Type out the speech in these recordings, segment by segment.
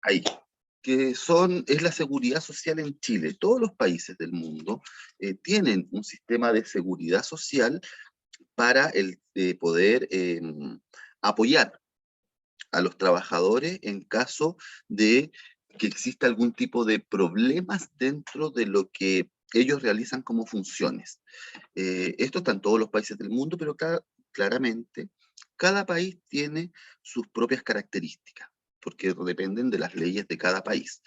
Ahí, es la seguridad social en Chile. Todos los países del mundo tienen un sistema de seguridad social para poder apoyar a los trabajadores en caso de que exista algún tipo de problemas dentro de lo que ellos realizan como funciones. Esto está en todos los países del mundo, pero claramente cada país tiene sus propias características, porque dependen de las leyes de cada país.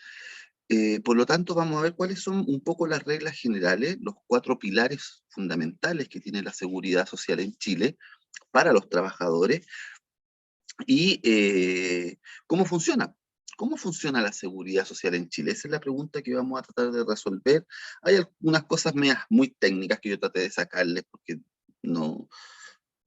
Por lo tanto, vamos a ver cuáles son un poco las reglas generales, los cuatro pilares fundamentales que tiene la seguridad social en Chile para los trabajadores y cómo funciona. ¿Cómo funciona la seguridad social en Chile? Esa es la pregunta que vamos a tratar de resolver. Hay algunas cosas muy técnicas que yo traté de sacarles porque no,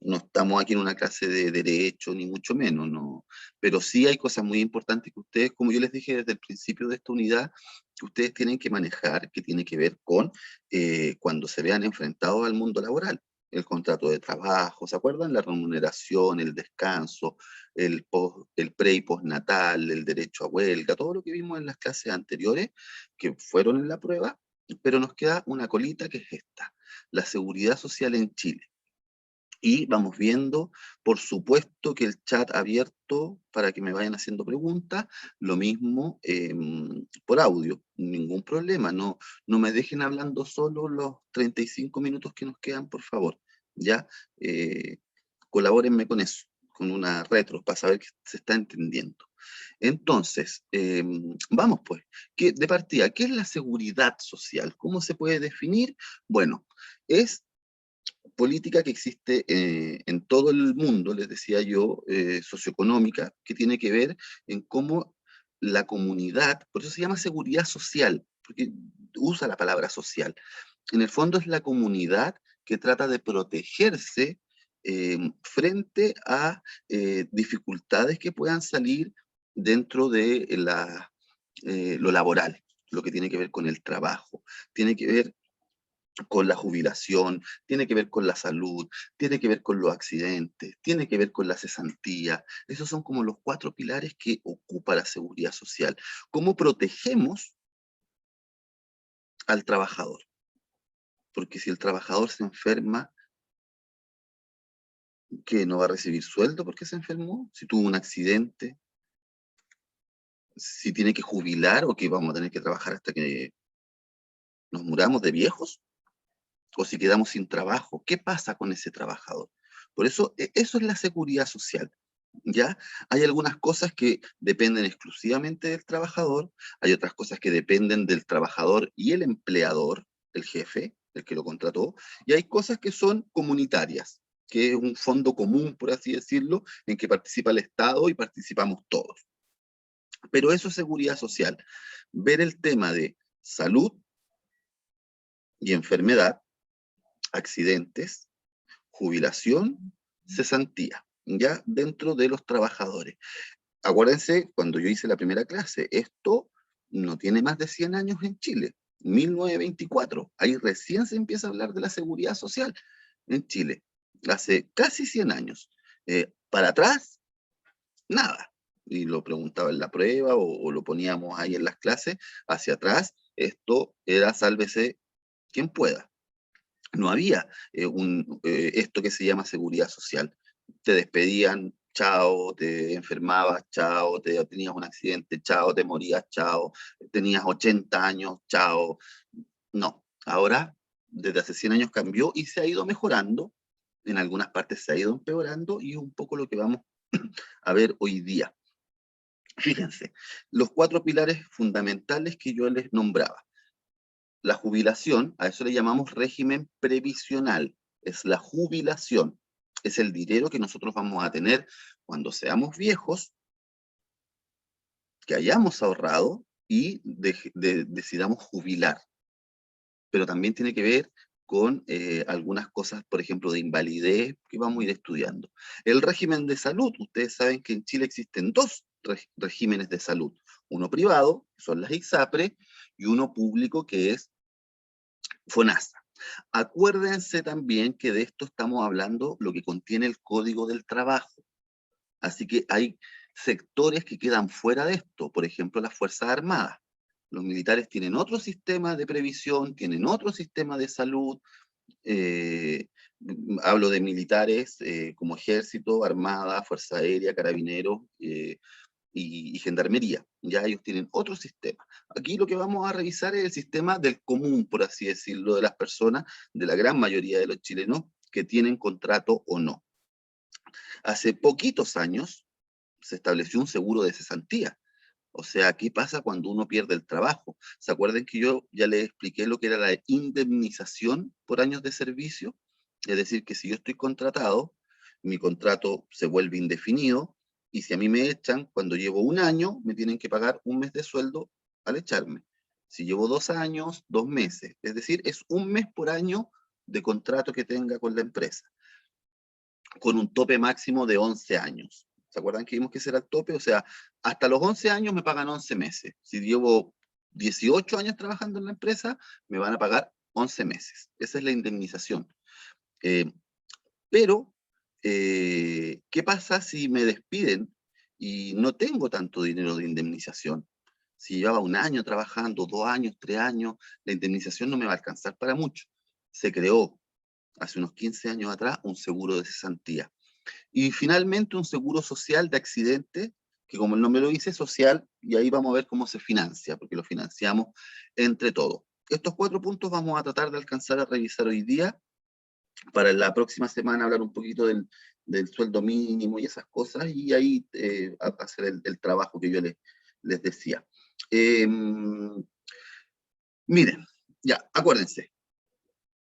no estamos aquí en una clase de derecho, ni mucho menos, no. Pero sí hay cosas muy importantes que ustedes, como yo les dije desde el principio de esta unidad, que ustedes tienen que manejar, que tiene que ver con cuando se vean enfrentados al mundo laboral. El contrato de trabajo, ¿se acuerdan? La remuneración, el descanso, el pre y postnatal, el derecho a huelga, todo lo que vimos en las clases anteriores que fueron en la prueba, pero nos queda una colita que es esta, la seguridad social en Chile. Y vamos viendo, por supuesto que el chat abierto para que me vayan haciendo preguntas, lo mismo por audio, ningún problema, no me dejen hablando solo los 35 minutos que nos quedan, por favor, ya, eh, colabórenme con eso, con una retro, para saber que se está entendiendo. Entonces, vamos pues, de partida, ¿qué es la seguridad social? ¿Cómo se puede definir? Bueno, es política que existe en todo el mundo, les decía yo, socioeconómica, que tiene que ver en cómo la comunidad, por eso se llama seguridad social, porque usa la palabra social. En el fondo es la comunidad que trata de protegerse frente a dificultades que puedan salir dentro de lo laboral, lo que tiene que ver con el trabajo, tiene que ver con la jubilación, tiene que ver con la salud, tiene que ver con los accidentes, tiene que ver con la cesantía. Esos son como los cuatro pilares que ocupa la seguridad social. ¿Cómo protegemos al trabajador? Porque si el trabajador se enferma, ¿qué? ¿No va a recibir sueldo porque se enfermó? Si tuvo un accidente, si tiene que jubilar o que vamos a tener que trabajar hasta que nos muramos de viejos, o si quedamos sin trabajo, ¿qué pasa con ese trabajador? Por eso, eso es la seguridad social. ¿Ya? Hay algunas cosas que dependen exclusivamente del trabajador, hay otras cosas que dependen del trabajador y el empleador, el jefe, el que lo contrató, y hay cosas que son comunitarias, que es un fondo común, por así decirlo, en que participa el Estado y participamos todos. Pero eso es seguridad social. Ver el tema de salud y enfermedad, accidentes, jubilación, cesantía, ya dentro de los trabajadores. Acuérdense, cuando yo hice la primera clase, esto no tiene más de 100 años en Chile, 1924, ahí recién se empieza a hablar de la seguridad social en Chile, hace casi 100 años. Para atrás, nada. Y lo preguntaba en la prueba o lo poníamos ahí en las clases, hacia atrás, esto era sálvese quien pueda. No había esto que se llama seguridad social. Te despedían, chao, te enfermabas, chao, tenías un accidente, chao, te morías, chao, tenías 80 años, chao. No, ahora desde hace 100 años cambió y se ha ido mejorando, en algunas partes se ha ido empeorando y es un poco lo que vamos a ver hoy día. Fíjense, los cuatro pilares fundamentales que yo les nombraba. La jubilación, a eso le llamamos régimen previsional, es la jubilación, es el dinero que nosotros vamos a tener cuando seamos viejos, que hayamos ahorrado y decidamos jubilar. Pero también tiene que ver con algunas cosas, por ejemplo, de invalidez que vamos a ir estudiando. El régimen de salud, ustedes saben que en Chile existen dos regímenes de salud, uno privado, que son las ISAPRE, y uno público, que es FONASA. Acuérdense también que de esto estamos hablando lo que contiene el Código del Trabajo. Así que hay sectores que quedan fuera de esto, por ejemplo, las Fuerzas Armadas. Los militares tienen otro sistema de previsión, tienen otro sistema de salud. eh, Hablo de militares como Ejército, Armada, Fuerza Aérea, Carabineros y Gendarmería. Ya ellos tienen otro sistema. Aquí lo que vamos a revisar es el sistema del común, por así decirlo, de las personas, de la gran mayoría de los chilenos que tienen contrato o no. Hace poquitos años se estableció un seguro de cesantía. O sea, ¿qué pasa cuando uno pierde el trabajo? ¿Se acuerdan que yo ya les expliqué lo que era la indemnización por años de servicio? Es decir, que si yo estoy contratado, mi contrato se vuelve indefinido y si a mí me echan, cuando llevo un año, me tienen que pagar un mes de sueldo al echarme. Si llevo 2 años, 2 meses. Es decir, es un mes por año de contrato que tenga con la empresa, con un tope máximo de 11 años. ¿Se acuerdan que vimos que ese era el tope? O sea, hasta los 11 años me pagan 11 meses. Si llevo 18 años trabajando en la empresa, me van a pagar 11 meses. Esa es la indemnización. Eh, pero, ¿qué pasa si me despiden y no tengo tanto dinero de indemnización? Si llevaba un año trabajando, 2 años, 3 años, la indemnización no me va a alcanzar para mucho. Se creó hace unos 15 años atrás un seguro de cesantía. Y finalmente un seguro social de accidente, que como el nombre lo dice, social, y ahí vamos a ver cómo se financia, porque lo financiamos entre todos. Estos 4 puntos vamos a tratar de alcanzar a revisar hoy día, para la próxima semana hablar un poquito del sueldo mínimo y esas cosas, y ahí hacer el trabajo que yo les decía. Eh, Miren, ya, acuérdense,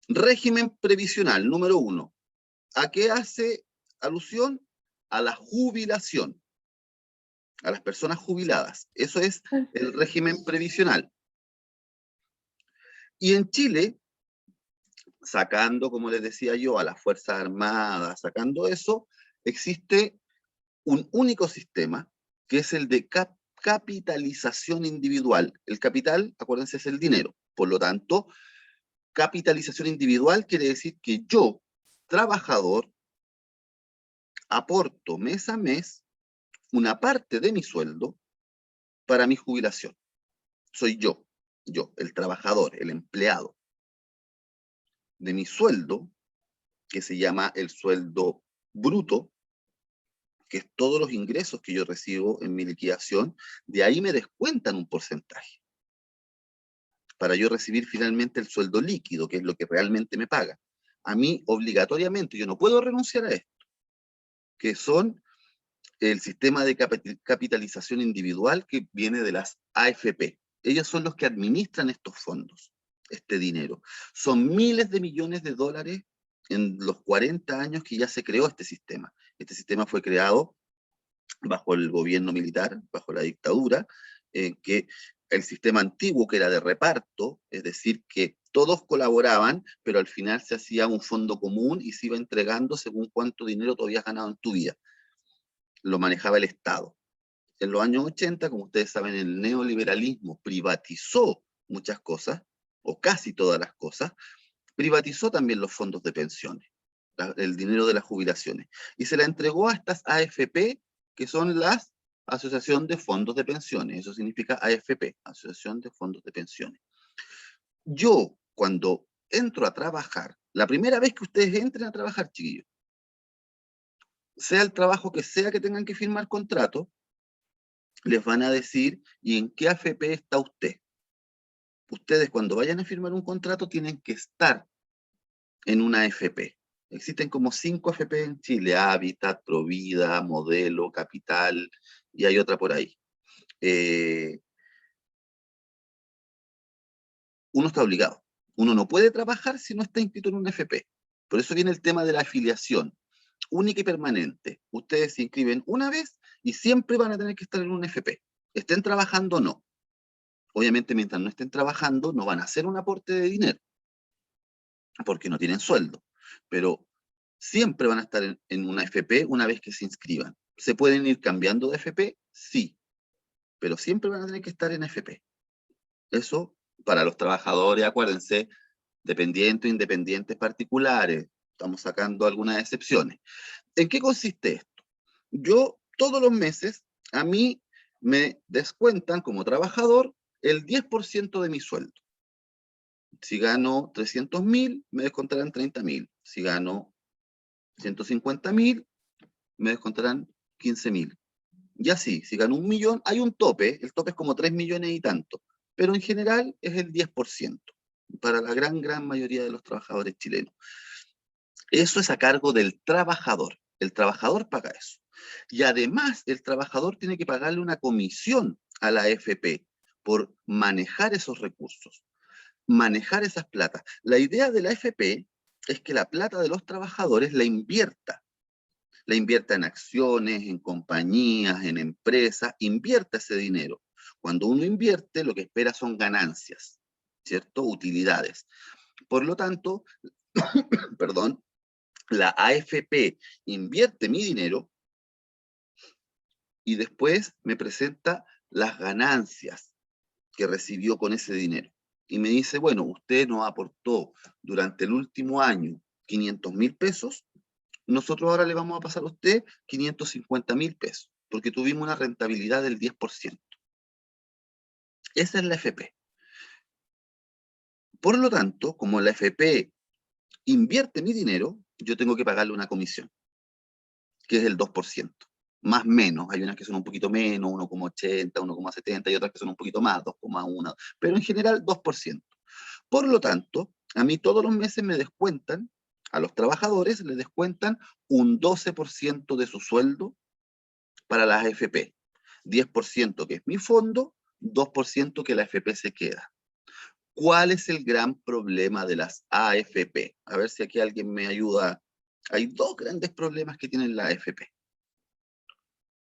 régimen previsional, número 1. ¿A qué hace alusión? A la jubilación, a las personas jubiladas. Eso es el régimen previsional. Y en Chile, sacando, como les decía yo, a las Fuerzas Armadas, sacando eso, existe un único sistema, que es el de capitalización individual. El capital, acuérdense, es el dinero. Por lo tanto, capitalización individual quiere decir que yo, trabajador, aporto mes a mes una parte de mi sueldo para mi jubilación. Soy yo, el trabajador, el empleado. De mi sueldo, que se llama el sueldo bruto, que es todos los ingresos que yo recibo en mi liquidación, de ahí me descuentan un porcentaje para yo recibir finalmente el sueldo líquido, que es lo que realmente me paga. A mí, obligatoriamente, yo no puedo renunciar a esto, que son el sistema de capitalización individual que viene de las AFP. Ellos son los que administran estos fondos, este dinero. Son miles de millones de dólares en los 40 años que ya se creó este sistema. Este sistema fue creado bajo el gobierno militar, bajo la dictadura, que el sistema antiguo que era de reparto, es decir, que todos colaboraban, pero al final se hacía un fondo común y se iba entregando según cuánto dinero tú habías ganado en tu vida. Lo manejaba el Estado. En los años 80, como ustedes saben, el neoliberalismo privatizó muchas cosas, o casi todas las cosas, privatizó también los fondos de pensiones, el dinero de las jubilaciones, y se la entregó a estas AFP, que son las Asociación de Fondos de Pensiones. Eso significa AFP, Asociación de Fondos de Pensiones. Yo, cuando entro a trabajar, la primera vez que ustedes entren a trabajar, chiquillos, sea el trabajo que sea que tengan que firmar contrato, les van a decir, ¿y en qué AFP está usted? Ustedes cuando vayan a firmar un contrato tienen que estar en una AFP. Existen como 5 AFP en Chile: Hábitat, Provida, Modelo, Capital, y hay otra por ahí. Uno está obligado. Uno no puede trabajar si no está inscrito en una AFP. Por eso viene el tema de la afiliación, única y permanente. Ustedes se inscriben una vez y siempre van a tener que estar en una AFP. Estén trabajando o no. Obviamente, mientras no estén trabajando, no van a hacer un aporte de dinero, porque no tienen sueldo. Pero siempre van a estar en una AFP una vez que se inscriban. ¿Se pueden ir cambiando de AFP? Sí, pero siempre van a tener que estar en AFP. Eso para los trabajadores, acuérdense, dependientes, independientes, particulares. Estamos sacando algunas excepciones. ¿En qué consiste esto? Yo todos los meses a mí me descuentan como trabajador el 10% de mi sueldo. Si gano 300.000, me descontarán 30.000. Si gano 150.000, me descontarán 15.000. Y así, si gano 1.000.000, hay un tope, el tope es como 3 millones y tanto, pero en general es el 10% para la gran mayoría de los trabajadores chilenos. Eso es a cargo del trabajador. El trabajador paga eso. Y además, el trabajador tiene que pagarle una comisión a la AFP por manejar esos recursos, manejar esas platas. La idea de la AFP es que la plata de los trabajadores la invierta en acciones, en compañías, en empresas, invierta ese dinero. Cuando uno invierte, lo que espera son ganancias, ¿cierto? Utilidades. Por lo tanto, perdón, la AFP invierte mi dinero y después me presenta las ganancias que recibió con ese dinero. Y me dice, bueno, usted nos aportó durante el último año 500.000 pesos, nosotros ahora le vamos a pasar a usted 550.000 pesos, porque tuvimos una rentabilidad del 10%. Esa es la AFP. Por lo tanto, como la AFP invierte mi dinero, yo tengo que pagarle una comisión, que es el 2%. Más menos, hay unas que son un poquito menos, 1,80, 1,70, y otras que son un poquito más, 2,1, pero en general 2%. Por lo tanto, a mí todos los meses me descuentan, a los trabajadores les descuentan un 12% de su sueldo para las AFP. 10% que es mi fondo, 2% que la AFP se queda. ¿Cuál es el gran problema de las AFP? A ver si aquí alguien me ayuda. Hay dos grandes problemas que tienen la AFP.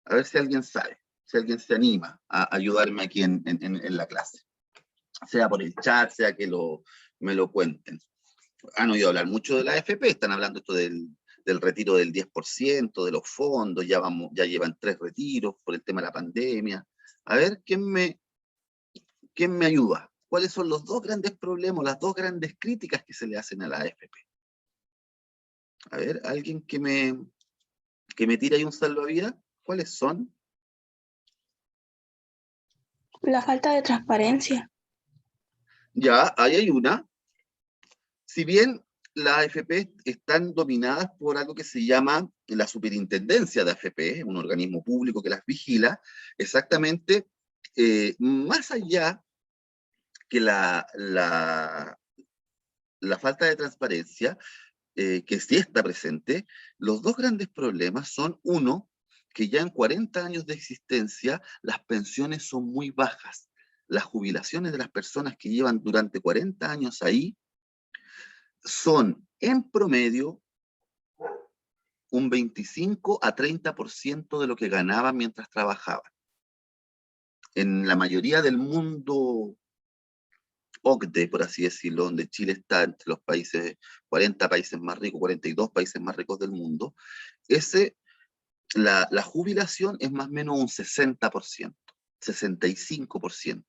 A ver si alguien sabe, si alguien se anima a ayudarme aquí en la clase. Sea por el chat, sea que me lo cuenten. Han oído hablar mucho de la AFP, están hablando esto del retiro del 10% de los fondos, ya llevan 3 retiros por el tema de la pandemia. A ver, ¿quién me ayuda? ¿Cuáles son los dos grandes problemas, las dos grandes críticas que se le hacen a la AFP? A ver, alguien que me tire ahí un salvavidas. ¿Cuáles son? La falta de transparencia. Ya, ahí hay una. Si bien las AFP están dominadas por algo que se llama la Superintendencia de AFP, un organismo público que las vigila, exactamente, más allá que la falta de transparencia, que sí está presente, los dos grandes problemas son, uno, que ya en 40 años de existencia las pensiones son muy bajas. Las jubilaciones de las personas que llevan durante 40 años ahí son, en promedio, un 25 a 30% de lo que ganaban mientras trabajaban. En la mayoría del mundo OCDE, por así decirlo, donde Chile está entre los países, 40 países más ricos, 42 países más ricos del mundo, la jubilación es más o menos un 60%, 65%.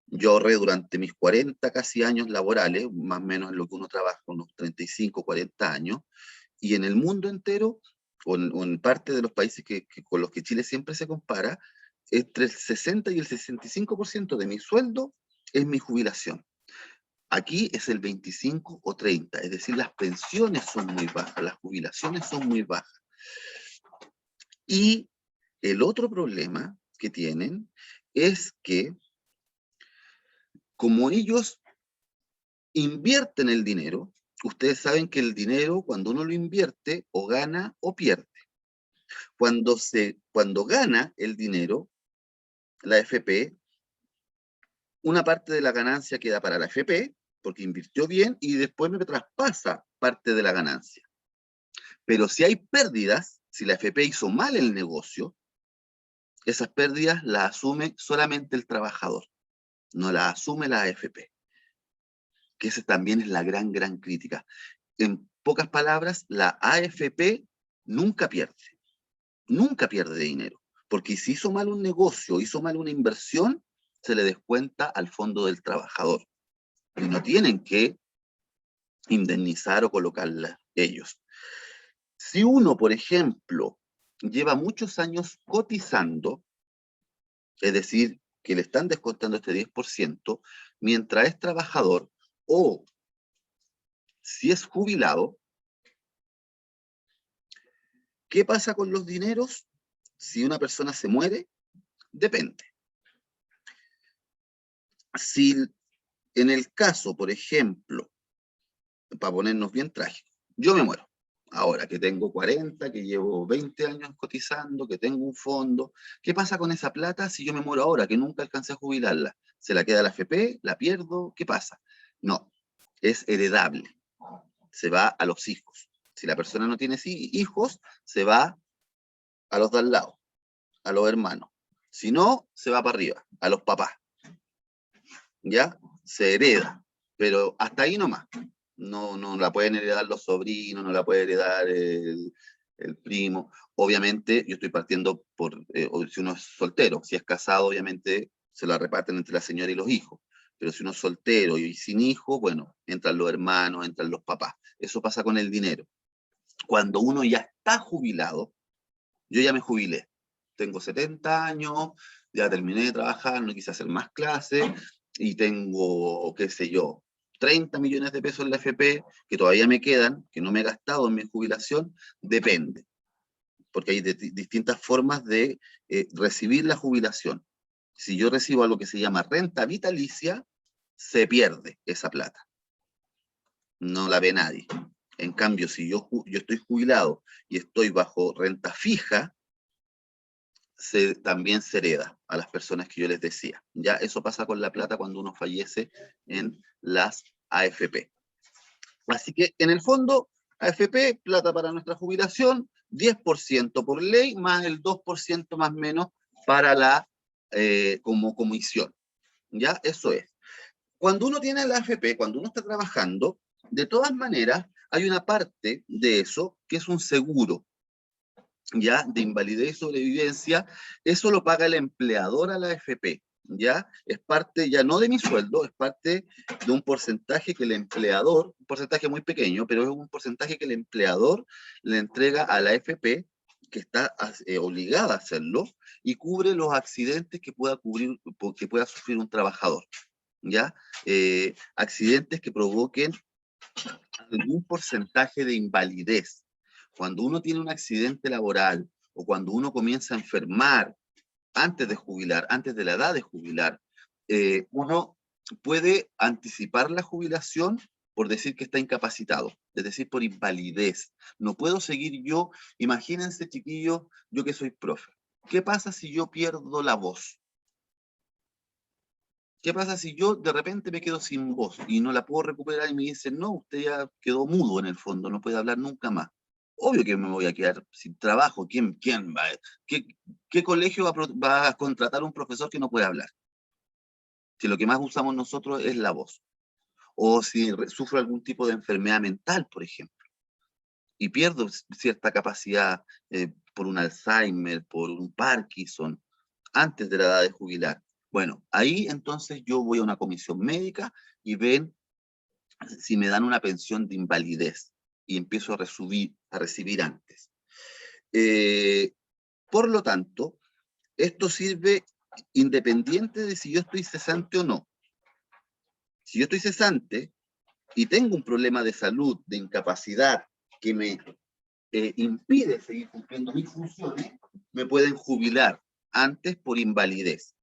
Yo ahorré durante mis 40 casi años laborales, más o menos en lo que uno trabaja, unos 35, 40 años, y en el mundo entero, o en parte de los países con los que Chile siempre se compara, entre el 60 y el 65% de mi sueldo es mi jubilación. Aquí es el 25 o 30, es decir, las pensiones son muy bajas, las jubilaciones son muy bajas. Y el otro problema que tienen es que, como ellos invierten el dinero, ustedes saben que el dinero, cuando uno lo invierte, o gana o pierde. Cuando gana el dinero, la AFP, una parte de la ganancia queda para la AFP, porque invirtió bien, y después me traspasa parte de la ganancia. Pero si hay pérdidas, si la AFP hizo mal el negocio, esas pérdidas las asume solamente el trabajador, no las asume la AFP. Que esa también es la gran crítica. En pocas palabras, la AFP nunca pierde dinero, porque si hizo mal un negocio, hizo mal una inversión, se le descuenta al fondo del trabajador, y no tienen que indemnizar o colocarla ellos. Si uno, por ejemplo, lleva muchos años cotizando, es decir, que le están descontando este 10%, mientras es trabajador o si es jubilado. ¿Qué pasa con los dineros? Si una persona se muere, depende. Si en el caso, por ejemplo, para ponernos bien trágicos, yo me muero. Ahora que tengo 40, que llevo 20 años cotizando, que tengo un fondo, ¿qué pasa con esa plata si yo me muero ahora, que nunca alcancé a jubilarla? ¿Se la queda la AFP? ¿La pierdo? ¿Qué pasa? No, es heredable. Se va a los hijos. Si la persona no tiene hijos, se va a los de al lado, a los hermanos. Si no, se va para arriba, a los papás. ¿Ya? Se hereda, pero hasta ahí nomás. No la pueden heredar los sobrinos, no la puede heredar el primo. Obviamente, yo estoy partiendo por, si uno es soltero, si es casado, obviamente se la reparten entre la señora y los hijos. Pero si uno es soltero y sin hijos, bueno, entran los hermanos, entran los papás. Eso pasa con el dinero. Cuando uno ya está jubilado, yo ya me jubilé, tengo 70 años, ya terminé de trabajar, no quise hacer más clases, y tengo, qué sé yo, 30 millones de pesos en la FP, que todavía me quedan, que no me he gastado en mi jubilación, depende, porque hay distintas formas de recibir la jubilación. Si yo recibo algo que se llama renta vitalicia, se pierde esa plata, no la ve nadie. En cambio, si yo estoy jubilado y estoy bajo renta fija, también se hereda a las personas que yo les decía. Ya eso pasa con la plata cuando uno fallece en las AFP. Así que en el fondo, AFP, plata para nuestra jubilación, 10% por ley, más el 2% más o menos para la como comisión. Ya, eso es. Cuando uno tiene la AFP, cuando uno está trabajando, de todas maneras, hay una parte de eso que es un seguro, ya, de invalidez y sobrevivencia. Eso lo paga el empleador a la AFP, ya, es parte ya no de mi sueldo, es parte de un porcentaje que el empleador, un porcentaje muy pequeño, pero es un porcentaje que el empleador le entrega a la AFP, que está obligada a hacerlo, y cubre los accidentes que pueda sufrir un trabajador, ya, accidentes que provoquen algún porcentaje de invalidez. Cuando uno tiene un accidente laboral o cuando uno comienza a enfermar antes de jubilar, antes de la edad de jubilar, uno puede anticipar la jubilación por decir que está incapacitado, es decir, por invalidez. No puedo seguir yo, imagínense chiquillos, yo que soy profe. ¿Qué pasa si yo pierdo la voz? ¿Qué pasa si yo de repente me quedo sin voz y no la puedo recuperar y me dicen, no, usted ya quedó mudo en el fondo, no puede hablar nunca más? Obvio que me voy a quedar sin trabajo. ¿Quién va? ¿Qué colegio va a contratar un profesor que no puede hablar? Si lo que más usamos nosotros es la voz. O si sufro algún tipo de enfermedad mental, por ejemplo, y pierdo cierta capacidad por un Alzheimer, por un Parkinson, antes de la edad de jubilar. Bueno, ahí entonces yo voy a una comisión médica y ven si me dan una pensión de invalidez y empiezo a recibir antes. Por lo tanto, esto sirve independiente de si yo estoy cesante o no. Si yo estoy cesante y tengo un problema de salud, de incapacidad, que me impide seguir cumpliendo mis funciones, me pueden jubilar antes por invalidez.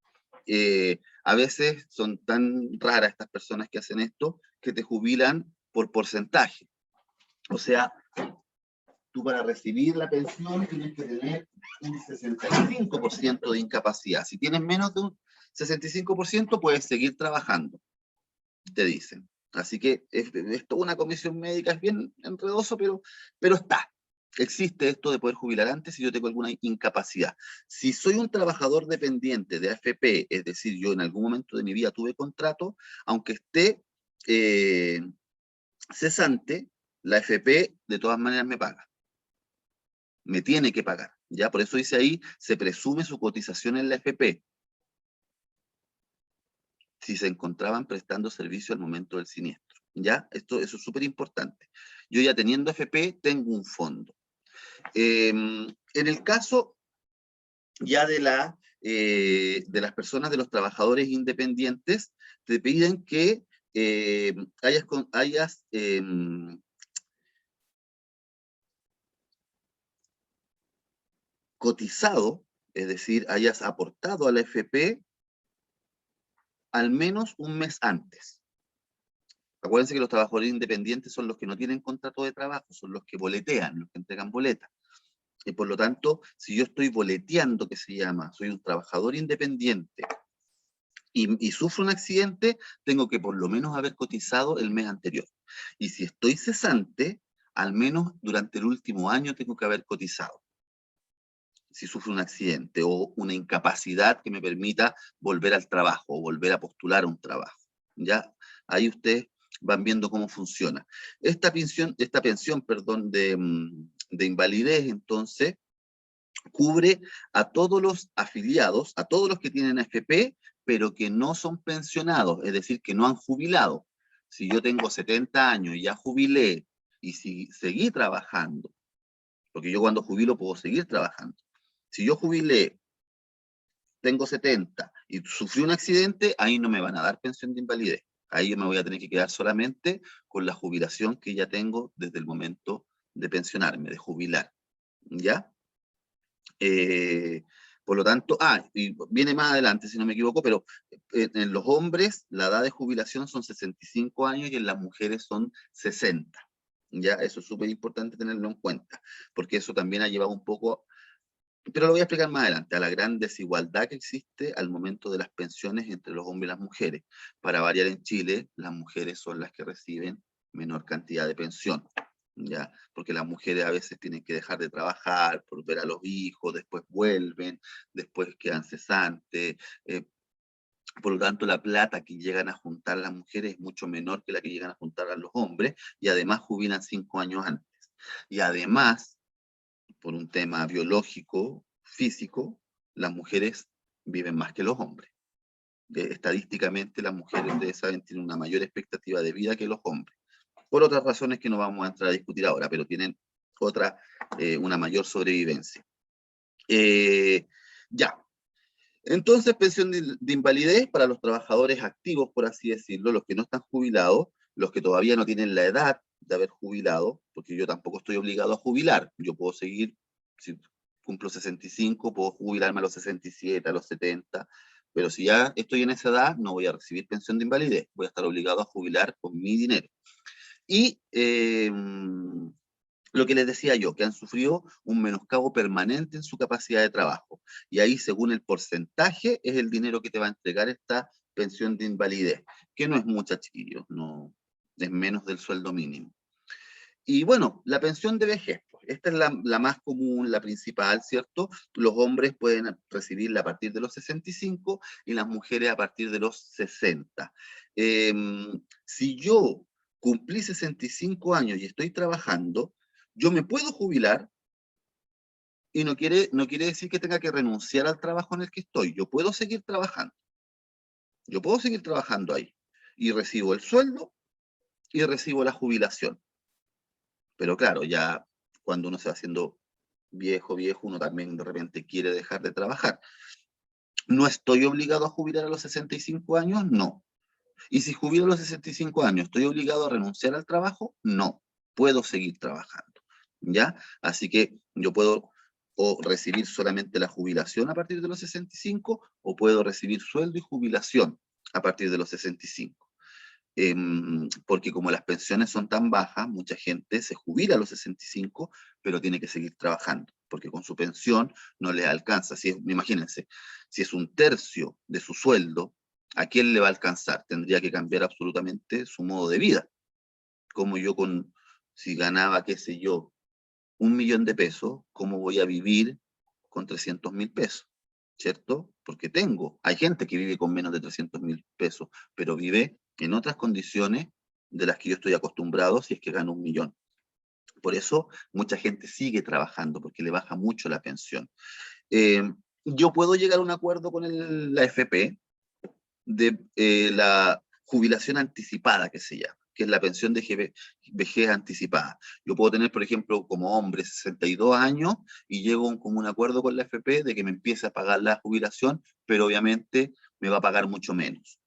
A veces son tan raras estas personas que hacen esto que te jubilan por porcentaje. O sea, tú para recibir la pensión tienes que tener un 65% de incapacidad. Si tienes menos de un 65%, puedes seguir trabajando, te dicen. Así que es toda una comisión médica, es bien enredoso, pero está. Existe esto de poder jubilar antes si yo tengo alguna incapacidad. Si soy un trabajador dependiente de AFP, es decir, yo en algún momento de mi vida tuve contrato, aunque esté cesante, la AFP de todas maneras me paga. Me tiene que pagar. ¿Ya? Por eso dice ahí, se presume su cotización en la AFP si se encontraban prestando servicio al momento del siniestro. ¿Ya? Eso es súper importante. Yo ya teniendo AFP, tengo un fondo. En el caso ya de las personas, de los trabajadores independientes, te piden que hayas cotizado, es decir, hayas aportado a la AFP al menos un mes antes. Acuérdense que los trabajadores independientes son los que no tienen contrato de trabajo, son los que boletean, los que entregan boletas. Y por lo tanto, si yo estoy boleteando, que se llama, soy un trabajador independiente, y sufro un accidente, tengo que por lo menos haber cotizado el mes anterior. Y si estoy cesante, al menos durante el último año tengo que haber cotizado. Si sufro un accidente o una incapacidad que me permita volver al trabajo o volver a postular a un trabajo. ¿Ya? Ahí ustedes van viendo cómo funciona. Esta pensión, perdón, de invalidez, entonces, cubre a todos los afiliados, a todos los que tienen AFP, pero que no son pensionados, es decir, que no han jubilado. Si yo tengo 70 años y ya jubilé, y si seguí trabajando, porque yo cuando jubilo puedo seguir trabajando. Si yo jubilé, tengo 70 y sufrí un accidente, ahí no me van a dar pensión de invalidez. Ahí yo me voy a tener que quedar solamente con la jubilación que ya tengo desde el momento de pensionarme, de jubilar. ¿Ya? Por lo tanto, y viene más adelante, si no me equivoco, pero en los hombres la edad de jubilación son 65 años y en las mujeres son 60. Ya, eso es súper importante tenerlo en cuenta, porque eso también ha llevado un poco, pero lo voy a explicar más adelante, a la gran desigualdad que existe al momento de las pensiones entre los hombres y las mujeres. Para variar, en Chile, las mujeres son las que reciben menor cantidad de pensión. ¿Ya? Porque las mujeres a veces tienen que dejar de trabajar por ver a los hijos, después vuelven, después quedan cesantes, por lo tanto la plata que llegan a juntar las mujeres es mucho menor que la que llegan a juntar a los hombres, y además jubilan 5 años antes. Y además, por un tema biológico, físico, las mujeres viven más que los hombres. Estadísticamente las mujeres, ustedes saben, tienen una mayor expectativa de vida que los hombres, por otras razones que no vamos a entrar a discutir ahora, pero tienen una mayor sobrevivencia. Ya, entonces pensión de invalidez para los trabajadores activos, por así decirlo, los que no están jubilados, los que todavía no tienen la edad de haber jubilado, porque yo tampoco estoy obligado a jubilar, yo puedo seguir, si cumplo 65, puedo jubilarme a los 67, a los 70, pero si ya estoy en esa edad, no voy a recibir pensión de invalidez, voy a estar obligado a jubilar con mi dinero. Y lo que les decía yo, que han sufrido un menoscabo permanente en su capacidad de trabajo. Y ahí, según el porcentaje, es el dinero que te va a entregar esta pensión de invalidez, que no es mucha, chiquillos, no, es menos del sueldo mínimo. Y bueno, la pensión de vejez, pues, esta es la más común, la principal, ¿cierto? Los hombres pueden recibirla a partir de los 65 y las mujeres a partir de los 60. Si yo cumplí 65 años y estoy trabajando, yo me puedo jubilar y no quiere decir que tenga que renunciar al trabajo en el que estoy. Yo puedo seguir trabajando. Yo puedo seguir trabajando ahí. Y recibo el sueldo y recibo la jubilación. Pero claro, ya cuando uno se va haciendo viejo, uno también de repente quiere dejar de trabajar. ¿No estoy obligado a jubilar a los 65 años? No. ¿Y si jubilo a los 65 años, estoy obligado a renunciar al trabajo? No. Puedo seguir trabajando. ¿Ya? Así que yo puedo o recibir solamente la jubilación a partir de los 65 o puedo recibir sueldo y jubilación a partir de los 65. Porque como las pensiones son tan bajas, mucha gente se jubila a los 65, pero tiene que seguir trabajando, porque con su pensión no les alcanza. Imagínense, si es un tercio de su sueldo, ¿a quién le va a alcanzar? Tendría que cambiar absolutamente su modo de vida. Como yo si ganaba, qué sé yo, 1.000.000 de pesos, ¿cómo voy a vivir con 300.000 pesos? ¿Cierto? Porque hay gente que vive con menos de 300.000 pesos, pero vive en otras condiciones de las que yo estoy acostumbrado si es que gano 1.000.000. Por eso mucha gente sigue trabajando, porque le baja mucho la pensión. Yo puedo llegar a un acuerdo con la AFP de la jubilación anticipada, que se llama. que es la pensión de vejez anticipada. Yo puedo tener, por ejemplo, como hombre 62 años y llego a un acuerdo con la AFP de que me empiece a pagar la jubilación, pero obviamente me va a pagar mucho menos,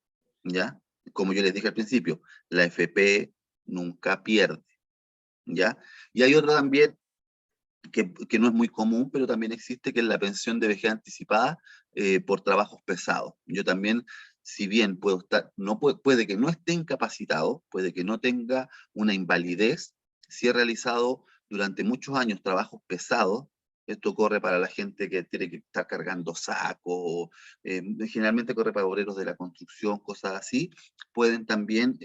¿ya? Como yo les dije al principio, la AFP nunca pierde, ¿ya? Y hay otra también que no es muy común, pero también existe, que es la pensión de vejez anticipada por trabajos pesados. Yo también, si bien puedo estar, no puede que no esté incapacitado, puede que no tenga una invalidez, si he realizado durante muchos años trabajos pesados. Esto corre para la gente que tiene que estar cargando sacos, generalmente corre para obreros de la construcción, cosas así. Pueden también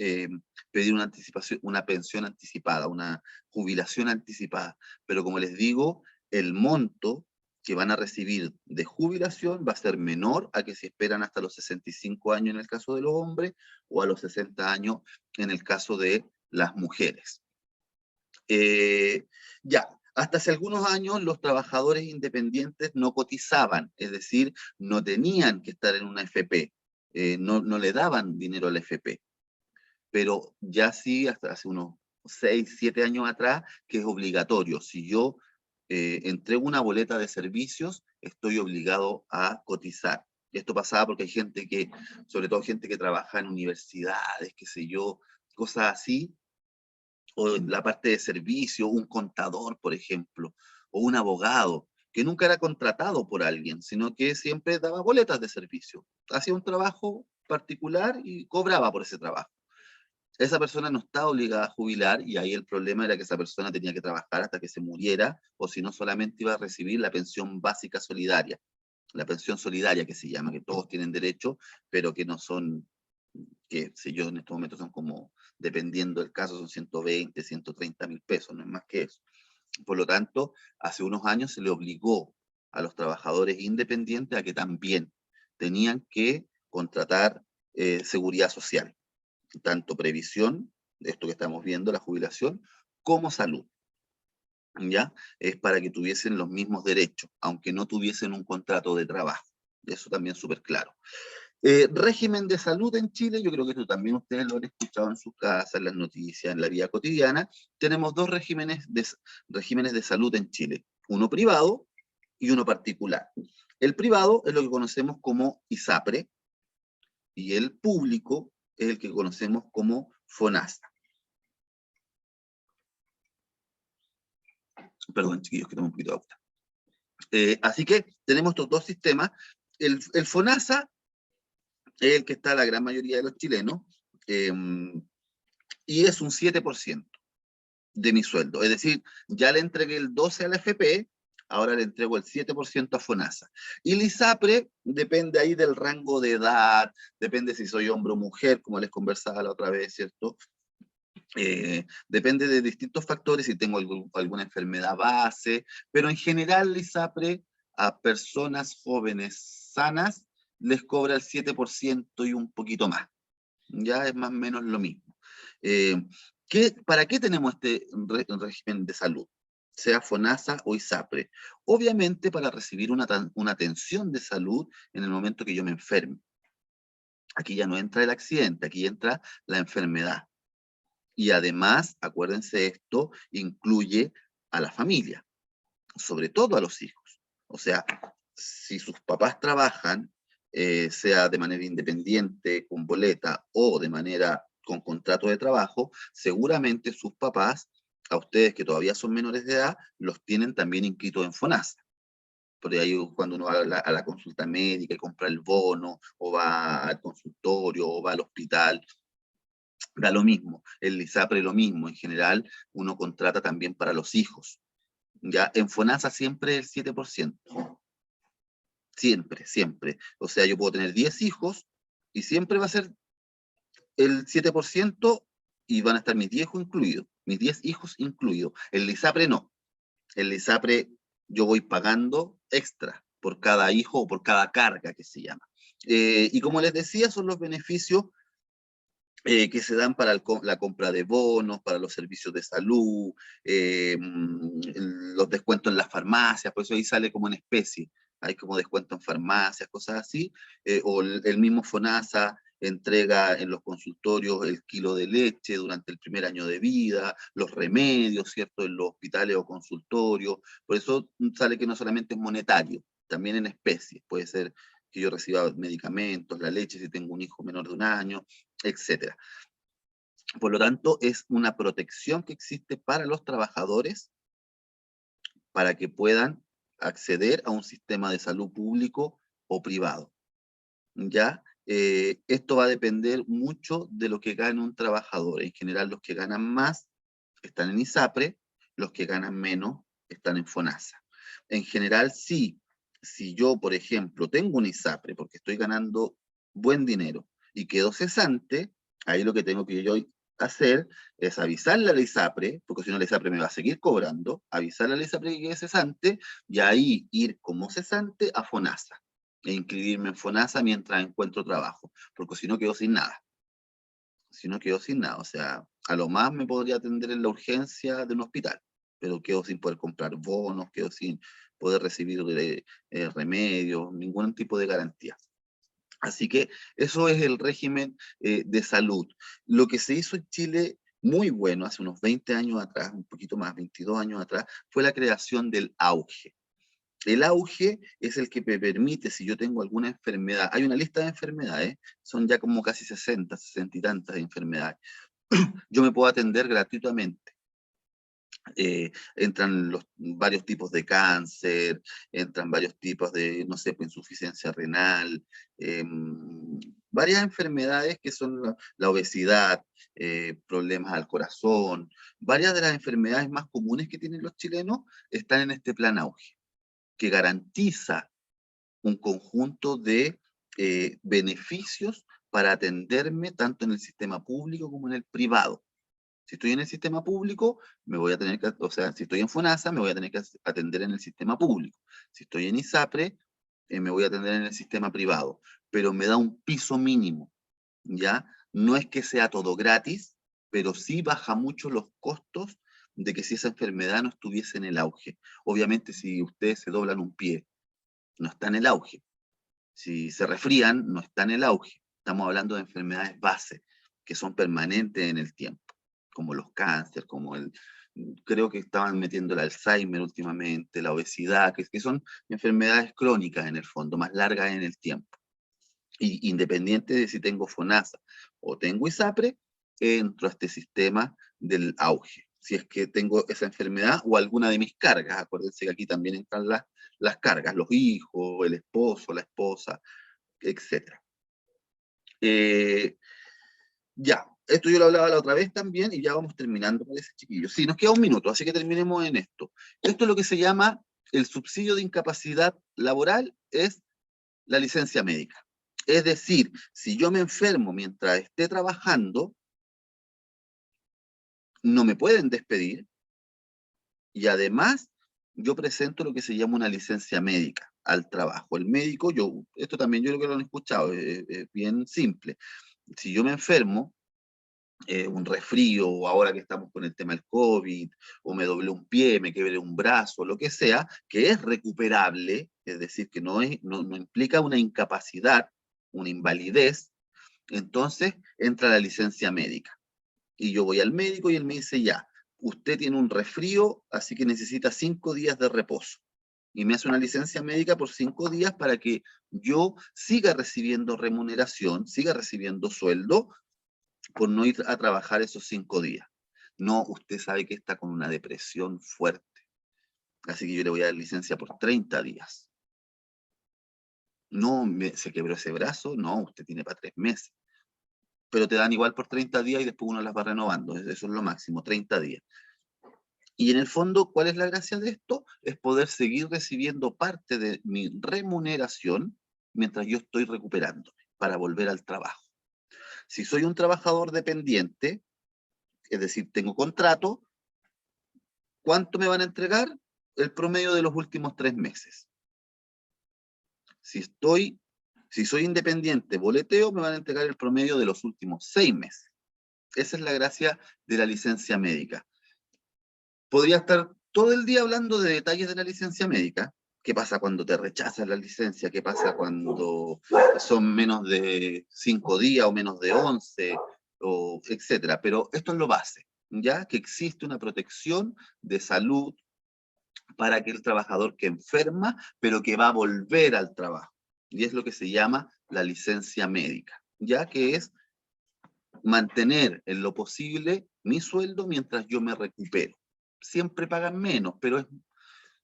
pedir una anticipación, una pensión anticipada, una jubilación anticipada. Pero como les digo, el monto que van a recibir de jubilación va a ser menor a que si esperan hasta los 65 años en el caso de los hombres o a los 60 años en el caso de las mujeres. Ya, hasta hace algunos años los trabajadores independientes no cotizaban, es decir, no tenían que estar en una FP, no le daban dinero a la FP, pero ya sí, hasta hace unos 6, 7 años atrás, que es obligatorio. Si yo entrego una boleta de servicios, estoy obligado a cotizar. Y esto pasaba porque hay gente que, sobre todo gente que trabaja en universidades, qué sé yo, cosas así, o en la parte de servicio, un contador, por ejemplo, o un abogado, que nunca era contratado por alguien, sino que siempre daba boletas de servicio. Hacía un trabajo particular y cobraba por ese trabajo. Esa persona no está obligada a jubilar, y ahí el problema era que esa persona tenía que trabajar hasta que se muriera, o si no solamente iba a recibir la pensión básica solidaria, la pensión solidaria que se llama, que todos tienen derecho, pero que no son, que sé yo, en estos momentos son como, dependiendo del caso, son 120, 130 mil pesos, no es más que eso. Por lo tanto, hace unos años se le obligó a los trabajadores independientes a que también tenían que contratar seguridad social, tanto previsión, esto que estamos viendo, la jubilación, como salud, ¿ya? Es para que tuviesen los mismos derechos, aunque no tuviesen un contrato de trabajo. Eso también es súper claro. Régimen de salud en Chile, yo creo que esto también ustedes lo han escuchado en sus casas, en las noticias, en la vida cotidiana. Tenemos dos regímenes de salud en Chile, uno privado y uno particular. El privado es lo que conocemos como ISAPRE, y el público es el que conocemos como FONASA. Perdón, chiquillos, que tomo un poquito de agua. Así que tenemos estos dos sistemas. El FONASA es el que está la gran mayoría de los chilenos, y es un 7% de mi sueldo. Es decir, ya le entregué el 12% a la FP, ahora le entrego el 7% a FONASA. Y el ISAPRE depende ahí del rango de edad, depende si soy hombre o mujer, como les conversaba la otra vez, ¿cierto? Depende de distintos factores, si tengo alguna enfermedad base, pero en general el ISAPRE a personas jóvenes sanas les cobra el 7% y un poquito más. Ya es más o menos lo mismo. ¿Para qué tenemos este régimen de salud? Sea FONASA o ISAPRE. Obviamente para recibir una atención de salud en el momento que yo me enferme. Aquí ya no entra el accidente, aquí entra la enfermedad. Y además, acuérdense, esto incluye a la familia, sobre todo a los hijos. O sea, si sus papás trabajan, sea de manera independiente, con boleta, o de manera con contrato de trabajo, seguramente sus papás, a ustedes que todavía son menores de edad, los tienen también inscritos en FONASA. Por ahí cuando uno va a la consulta médica y compra el bono, o va al consultorio, o va al hospital, da lo mismo. El ISAPRE lo mismo. En general, uno contrata también para los hijos. Ya en FONASA siempre el 7%. Siempre, siempre. O sea, yo puedo tener 10 hijos y siempre va a ser el 7%, y van a estar mis 10 hijos incluidos. Mis 10 hijos incluidos. El ISAPRE no. El ISAPRE yo voy pagando extra por cada hijo o por cada carga que se llama. Y como les decía, son los beneficios que se dan para la compra de bonos, para los servicios de salud, los descuentos en las farmacias, por eso ahí sale como en especie. Hay como descuento en farmacias, cosas así, o el mismo FONASA entrega en los consultorios el kilo de leche durante el primer año de vida, los remedios, ¿cierto?, en los hospitales o consultorios. Por eso sale que no solamente es monetario, también en especies. Puede ser que yo reciba medicamentos, la leche si tengo un hijo menor de 1 año, etc. Por lo tanto, es una protección que existe para los trabajadores para que puedan acceder a un sistema de salud público o privado. ¿Ya? Esto va a depender mucho de lo que gane un trabajador. En general, los que ganan más están en ISAPRE, los que ganan menos están en FONASA. En general, sí, si yo, por ejemplo, tengo un ISAPRE porque estoy ganando buen dinero y quedo cesante, ahí lo que tengo que yo hacer es avisarle a la ISAPRE, porque si no la ISAPRE me va a seguir cobrando, avisarle a la ISAPRE que quede cesante y ahí ir como cesante a FONASA e inscribirme en FONASA mientras encuentro trabajo, porque si no quedo sin nada. Si no quedo sin nada, o sea, a lo más me podría atender en la urgencia de un hospital, pero quedo sin poder comprar bonos, quedo sin poder recibir remedios, ningún tipo de garantía. Así que eso es el régimen de salud. Lo que se hizo en Chile muy bueno hace unos 20 años atrás, un poquito más, 22 años atrás, fue la creación del AUGE. El auge es el que me permite, si yo tengo alguna enfermedad, hay una lista de enfermedades, son ya como casi 60, 60 y tantas enfermedades, yo me puedo atender gratuitamente. Entran varios tipos de cáncer, entran varios tipos de, no sé, insuficiencia renal, varias enfermedades que son la obesidad, problemas al corazón, varias de las enfermedades más comunes que tienen los chilenos están en este plan auge, que garantiza un conjunto de beneficios para atenderme tanto en el sistema público como en el privado. Si estoy en el sistema público, me voy a tener que, o sea, si estoy en FONASA, me voy a tener que atender en el sistema público. Si estoy en ISAPRE, me voy a atender en el sistema privado. Pero me da un piso mínimo, ¿ya? No es que sea todo gratis, pero sí baja mucho los costos de que si esa enfermedad no estuviese en el auge. Obviamente, si ustedes se doblan un pie, no está en el auge. Si se resfrían, no está en el auge. Estamos hablando de enfermedades base, que son permanentes en el tiempo, como los cánceres, creo que estaban metiendo el Alzheimer últimamente, la obesidad, que son enfermedades crónicas en el fondo, más largas en el tiempo. Y independiente de si tengo FONASA o tengo ISAPRE, entro a este sistema del auge. Si es que tengo esa enfermedad o alguna de mis cargas, acuérdense que aquí también entran las cargas, los hijos, el esposo, la esposa, etc. Ya, esto yo lo hablaba la otra vez también y ya vamos terminando, parece, chiquillos. Sí, nos queda un minuto, así que terminemos en esto. Esto es lo que se llama el subsidio de incapacidad laboral, es la licencia médica. Es decir, si yo me enfermo mientras esté trabajando, no me pueden despedir y además yo presento lo que se llama una licencia médica al trabajo. El médico, esto también yo creo que lo han escuchado, es bien simple. Si yo me enfermo, un resfrío, o ahora que estamos con el tema del COVID, o me doblé un pie, me quebré un brazo, lo que sea, que es recuperable, es decir, que no implica una incapacidad, una invalidez, entonces entra la licencia médica. Y yo voy al médico y él me dice, ya, usted tiene un resfrío, así que necesita 5 días de reposo. Y me hace una licencia médica por 5 días para que yo siga recibiendo remuneración, siga recibiendo sueldo, por no ir a trabajar esos 5 días. No, usted sabe que está con una depresión fuerte, así que yo le voy a dar licencia por 30 días. No, se quebró ese brazo, no, usted tiene para 3 meses. Pero te dan igual por 30 días y después uno las va renovando, eso es lo máximo, 30 días. Y en el fondo, ¿cuál es la gracia de esto? Es poder seguir recibiendo parte de mi remuneración mientras yo estoy recuperando para volver al trabajo. Si soy un trabajador dependiente, es decir, tengo contrato, ¿cuánto me van a entregar? El promedio de los últimos 3 meses. Si soy independiente, boleteo, me van a entregar el promedio de los últimos 6 meses. Esa es la gracia de la licencia médica. Podría estar todo el día hablando de detalles de la licencia médica, ¿Qué pasa cuando te rechazan la licencia? ¿Qué pasa cuando son menos de 5 días o menos de 11, o etcétera? Pero esto es lo base, ¿ya? Que existe una protección de salud para aquel trabajador que enferma, pero que va a volver al trabajo. Y es lo que se llama la licencia médica, ya que es mantener en lo posible mi sueldo mientras yo me recupero. Siempre pagan menos, pero es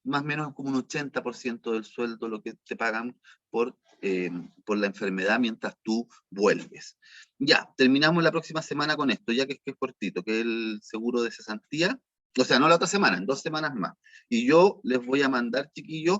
más o menos como un 80% del sueldo lo que te pagan por la enfermedad mientras tú vuelves. Ya, terminamos la próxima semana con esto, ya que es cortito, que es el seguro de cesantía. O sea, no la otra semana, en 2 semanas más. Y yo les voy a mandar, chiquillos,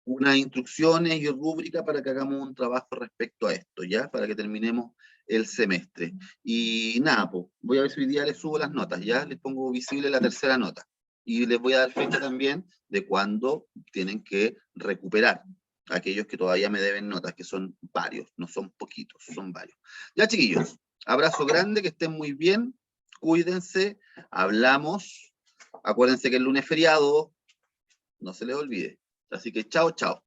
unas instrucciones y rúbrica para que hagamos un trabajo respecto a esto, ¿ya? Para que terminemos el semestre. Y nada, pues, voy a ver si hoy día les subo las notas, ¿ya? Les pongo visible la tercera nota. Y les voy a dar fecha también de cuándo tienen que recuperar aquellos que todavía me deben notas, que son varios, no son poquitos, son varios. Ya, chiquillos, abrazo grande, que estén muy bien, cuídense, hablamos. Acuérdense que el lunes es feriado, no se les olvide. Así que chao, chao.